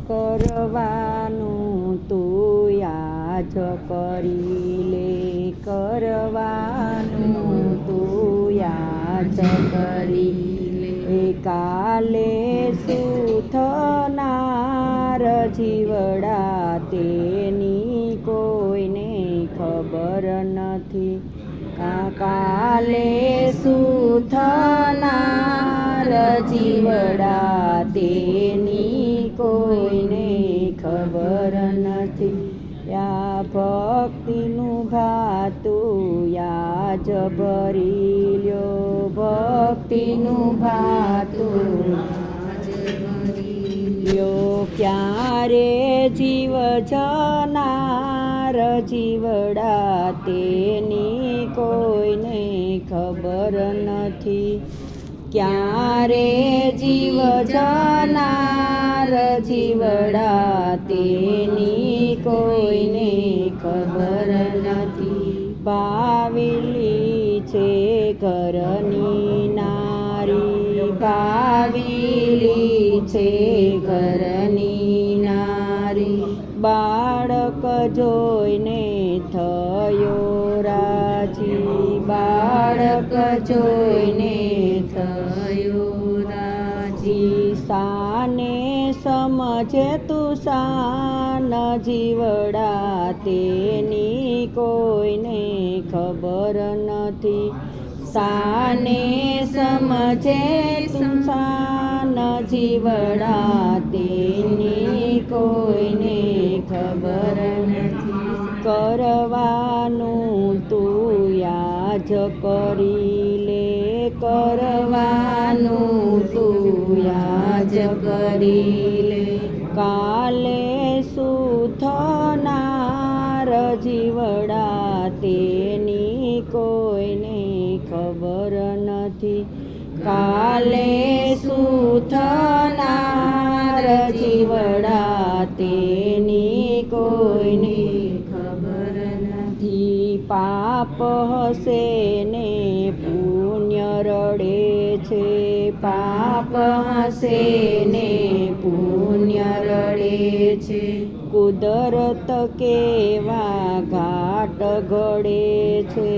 કરવાનું તું યાદ કરી લે, કરવાનું તું યાદ કરી લે. કાલે શું થનાર જીવડા તેની કોઈને ખબર નથી. કાલે શું થનાર જીવડા તેની કોઈને ખબર નથી. યા ભક્તિનું ભાતું યાજ ભરી લ્યો, ભક્તિનું ભાતું લ્યો. ક્યારે જીવ જનાર જીવડા તેની કોઈને ખબર નથી. ક્યારે જીવ જનાર જીવડા તેની કોઈને ખબર નથી. ભાવિલી છે ઘરની નારી, ભાવિલી છે ઘરની નારી. બાળક જોઈને થયો રાજી, બાળક જોઈને થયો રાજી. સાને સમજે તું સાન જીવડા તેની કોઈને ખબર નથી. સાને સમજે તું સાન જીવડા તેની કોઈને ખબર નથી. કરવાનું તું યાજ કરી લે, કરવાનું તું યાજ કરી લે. કાલે શું થનાર જીવડા તેની કોઈને ખબર નથી. કાલે શું થનાર જીવડા તેની કોઈને ખબર નથી. પાપ હશે ને પુણ્ય રડે છે, પાપ હશે ને પુણ્ય રડે છે. કુદરત કેવા ઘાટ ઘડે છે,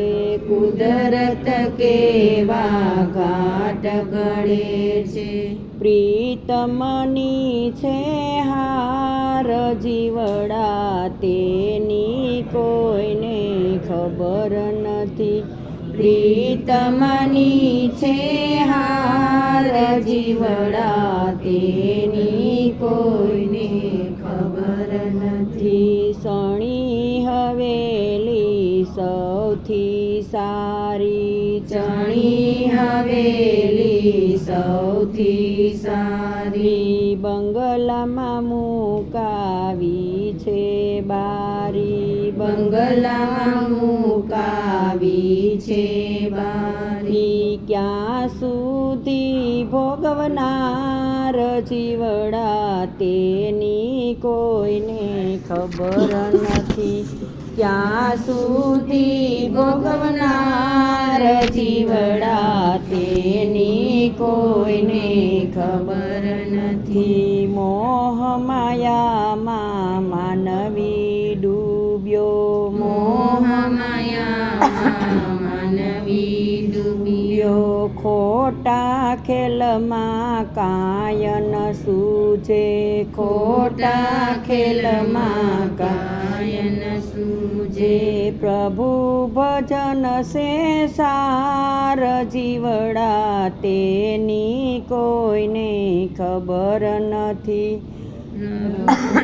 કુદરત કેવા ઘાટ ઘડે છે. પ્રીતમની છે હાર જીવડા તેની કોઈને ખબર નથી. પ્રીતમની છે હાર જીવડા તેની કોઈને ખબર નથી. સણી હવેલી સૌથી સારી, ચણી હવેલી સૌથી સારી. બંગલામાં મુકાવી છે બારી, બંગલામાં મુકાવી છે બારી. ક્યાં સુધી ભોગવનાર જીવડા તેની કોઈને ખબર નથી. ક્યાં સુધી ભોગવનાર જીવડા તેની કોઈને ખબર નથી. મોહ માયામાં માનવી ડૂબ્યો, મોહ માયામાં માનવી ડૂબ્યો. ખોટા ખેલમાં કાયન સૂજે, ખોટા ખેલમાં કાયન સૂજે. પ્રભુ ભજન સે સાર જીવડા તેની કોઈને ખબર નથી.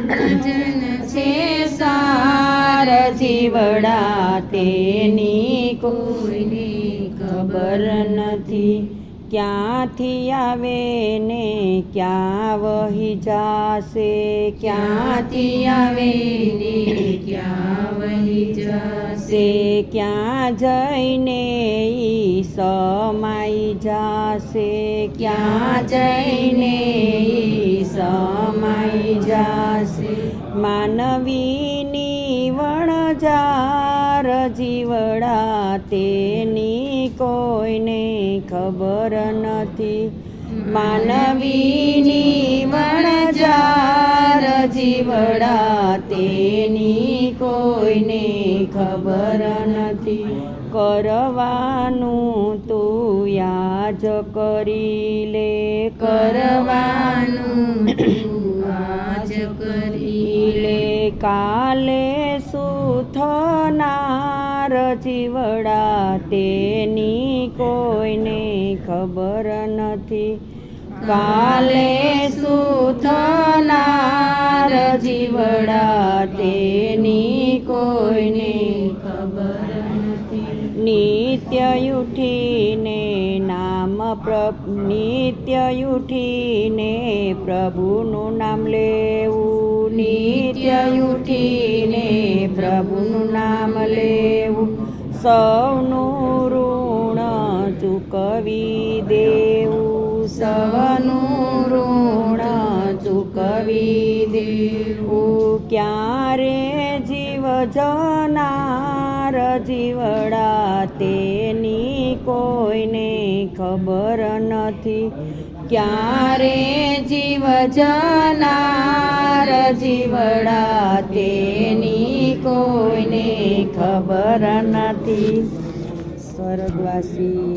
ભજન છે સાર જીવડા તેની કોઈને ખબર નથી. ક્યાંથી આવે ને ક્યાં વહી જાશે, ક્યાંથી આવે ને ક્યાં વહી જાશે. ક્યાં જઈને ઈ સમાઈ જાશે, ક્યાં જઈને ઈ સમાઈ જાશે. માનવીની વણજાર જીવડા તેની કોઈને ખબર નથી. માનવીની વણજાર કોઈને ખબર નથી. કરવાનું તું યાજ કરી લે, કરવાનું તું આજ કરી લે. કાલે શું થનાર જીવડા તેની કોઈને ખબર નથી. કાલે શું થનાર જીવડા તેની કોઈને ખબર નથી. નિત્ય ઉઠીને નિત્ય ઉઠીને પ્રભુનું નામ લેવું, નિત્ય ઉઠીને પ્રભુનું નામ લેવું. સૌનું ઋણ ચૂકવી દેવું, સૌનું ઋણ ચૂકવી દેવું. ક્યારે જીવ જનાર જીવડા તેની કોઈને ખબર નથી. ક્યારે જીવ જનાર જીવડા તેની કોઈને ખબર નથી. સ્વર્ગવાસી